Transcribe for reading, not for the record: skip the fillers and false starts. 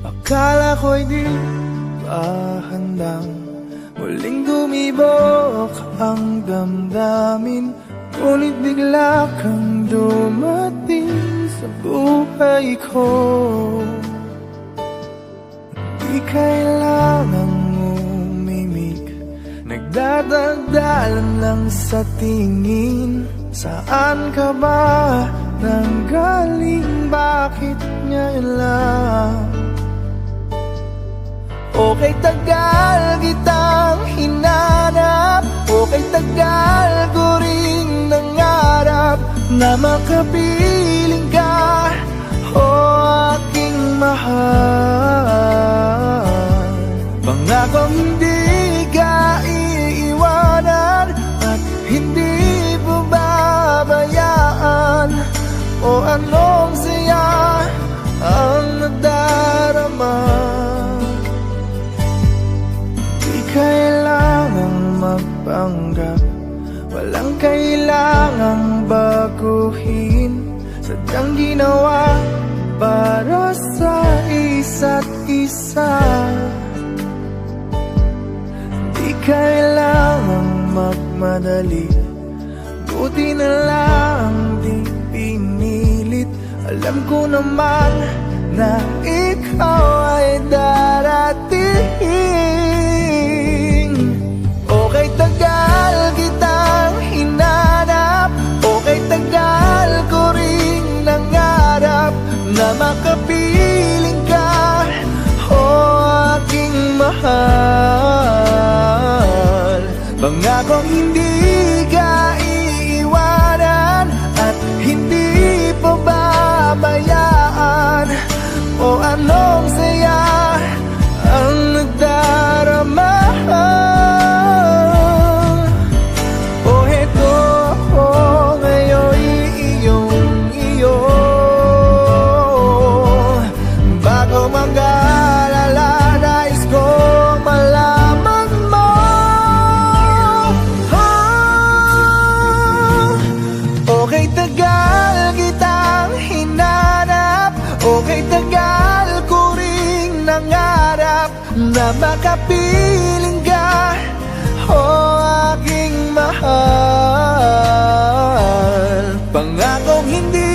Akala ko'y di pa handang muling dumibok ang damdamin, ngunit bigla kang dumating sa buhay ko. Di kailangang umimik, nagdadagdalan lang sa tingin. Saan ka ba nanggaling? Bakit ngayon lang? Okay, tagal kitang hinanap, okay, tagal ko ring nangarap na makapiling ka, o aking mahal. Pangakong hindi ka iiwanan at hindi babayaan, o anong saya ang nadarama. Di kailangang magpanggap, walang kailangang baguhin, sadyang ginawa para sa isa't isa. Di kailangang magmadali, buti na lang di pinilit. Alam ko naman na ikaw ay darating. Okay, tagal kitang hinanap, okay, tagal ko ring nangarap na makapiling ka, o aking mahal. Pangakong hindi ka iiwanan at hindi pababayaan, o anong saya ang nagdarama. O heto ako ngayon, iyong-iyo, bago mag-alala, nais kong malaman mo. Okay, tagal kitang hinanap, okay, tagal ko ring nangarap na makapiling ka, o aking mahal. Pangakong hindi